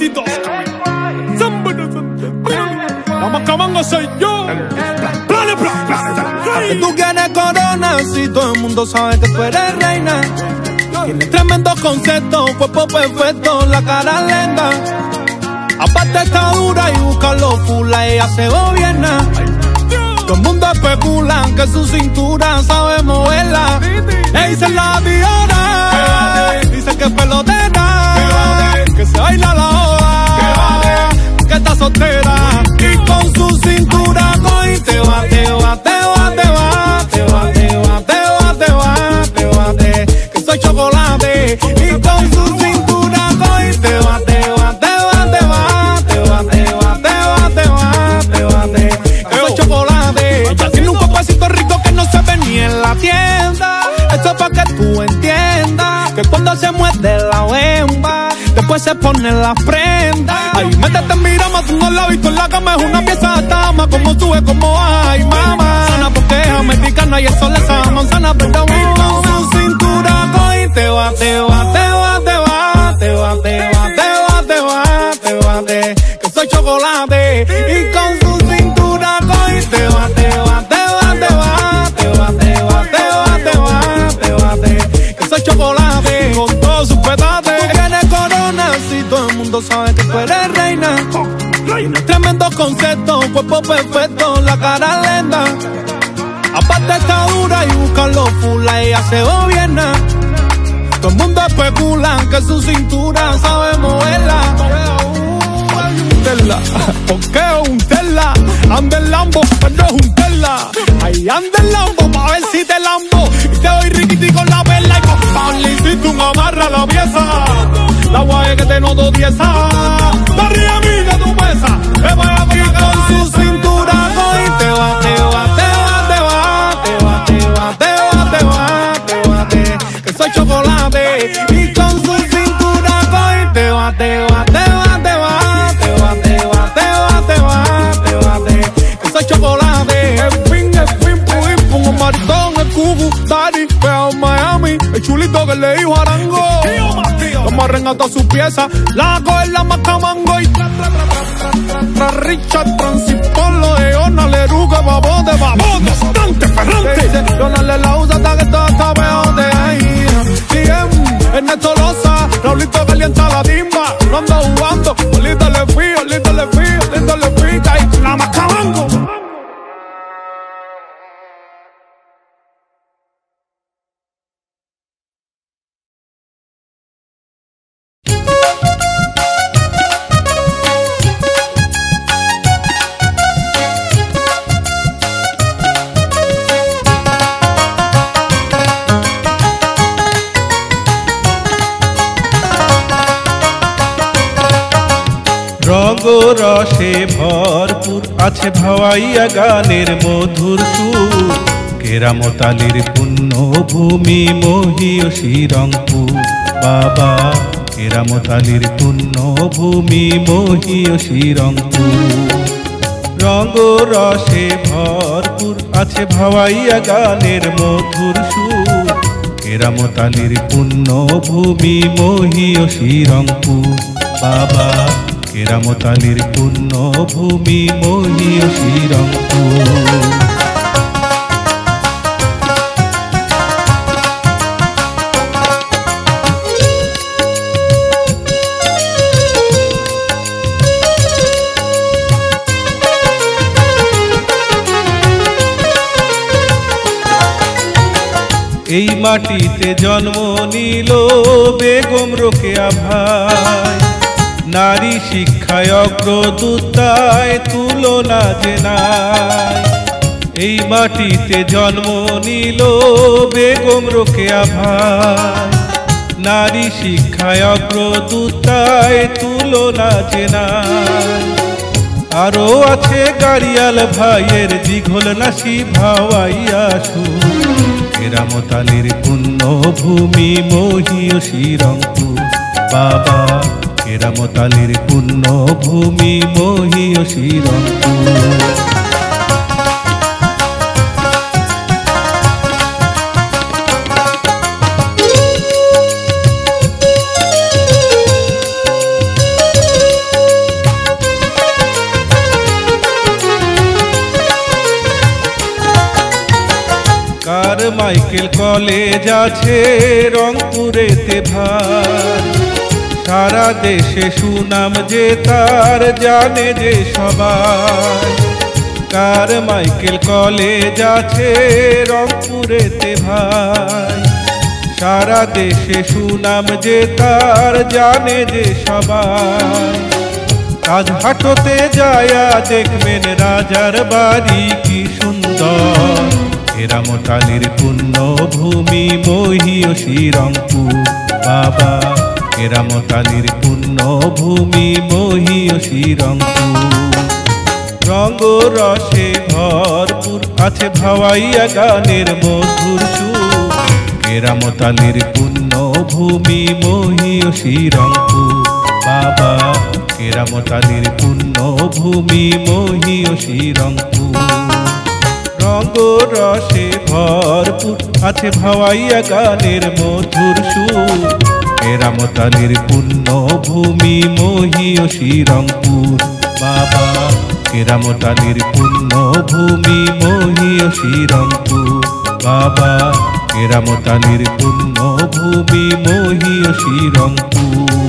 22. Vamos acabando, soy yo. Que tú quieres corona si todo el mundo sabe que tú eres reina. Tienes tremendos conceptos, cuerpo perfecto, la cara lenta. Aparte está dura y busca los fula, ella se gobierna. Todo el mundo especula que su cintura sabe moverla. Le dicen la Diora, dicen que es pelotera, que se baila la hora, que está soltera. Y con su cintura coge te va, te va, te va, te va, te va, te va, te va, te va, te va, que soy chocolate. Y con su cintura coge te va, te va, te va, te va, te va, te va, te va, te va, te va, que soy chocolate. Ella tiene un cuerpecito rico que no se ve ni en la tienda. Esto es pa' que tú entiendas que cuando se muerde la bemba, después se pone la prenda. Ay, métete en mi rama, tú no la has visto en la cama. Es una pieza de dama, como sube, como ay, mamá. Sana porque es americana y eso le sabe manzana. Pero con su cintura coge te va, te va, te va, te va, te va, te va, te va, te va, te va, que soy chocolate. Y con su cintura coge te va, te va, te va, te va, te va, te va, te va, te va, te va, que soy chocolate. Con todos sus petates. Tú tienes corona si todo el mundo sabe que tú eres reina. Tienes tremendos conceptos, cuerpo perfecto, la cara lenta. Aparte está dura y busca los fula, ella se gobierna. Todo el mundo especula que su cintura sabe moverla. Porque es un Tesla, anda el Lambo, pero es un Tesla. Ahí anda el Lambo pa' ver si te lambo. Y te doy riquiti con la perla y con Pablo hiciste un amarra la pieza. La guay que te noto tiesa. Barriga amiga tu mesa, te voy a abrir con su cintura. Y te va, te va, te va, te va, te va, te va, te va, te va, te va, que soy chocolate. Y con su cintura y te va, te va, te va, te va. Soy chocolate, el fin, pudín, pongo un maritón, el cubu, daddy, pegado en Miami, el chulito que le dijo Arango. Como arrengata su pieza, la coge la macamango y tra Richard, Transipolo de Ona, Leruga, babote, bastante ferrante. Donale la usa hasta que todo está peor de ahí. DM, Ernesto Loza, Raulito calienta la timba, no ando jugando, ahorita le fui, y la macamango. রসে ভরপুর আছে ভাওয়াইয়া গানের মধুর সুর। কেরামতালির পুণ্যভূমি মহিয়সী রংপুর বাবা, কেরামতালির পুণ্যভূমি মহিয়সী রংপুর। রসে ভরপুর আছে ভাওয়াইয়া গানের মধুর সুর। কেরামতালির পুণ্যভূমি মহিয়সী রংপুর বাবা, কেরামতালির পুণ্যভূমি মহিয়সী রংপুর। এই মাটিতে জন্ম নিল বেগম রোকেয়া ভাই, নারী শিক্ষায় অগ্রদূতায় তুলনা যে নাই। এই মাটিতে জন্ম নিল বেগম রোকেয়া ভাই, নারী শিক্ষায় অগ্রদূতায় তুলনা যে নাই। আরো আছে গাড়িয়াল ভাইয়ের দিঘল নাসি ভাওয়াইয়া সুর। কেরামতালির পুণ্যভূমি মহিয়সী রংপুর বাবা, কেরামতালির পুণ্যভূমি মহিয়সী রংপুর। কলেজ আছে রংপুরেতে ভাই, সারা দেশে সুনাম যে তার জানে যে সবাই। কারমাইকেল কলেজ আছে রংপুরেতে ভাই, সারা দেশে সুনাম যে তার জানে যে সবাই। রাজহাটতে যায়া দেখবেন রাজার বাড়ি কি সুন্দর, কেরামতালির পুণ্যভূমি মহিয়সী রংপুর বাবা, কেরামতালির পুণ্যভূমি মহিয়সী রংপুর। রঙ্গ রসে ভরপুর আছে ভাওয়াইয়া গানের মধুর সুর, কেরামতালির পুণ্যভূমি মহিয়সী রংপুর বাবা, কেরামতালির পুণ্যভূমি মহিয়সী রংপুর। রঙ্গ রসে ভরপুর আছে ভাওয়াইয়া গানের মধুর সুর, কেরামতালির পুণ্যভূমি মহিয়সী রংপুর বাবা, কেরামতালির পুণ্যভূমি মহিয়সী রংপুর বাবা, কেরামতালির পুণ্যভূমি মহিয়সী রংপুর।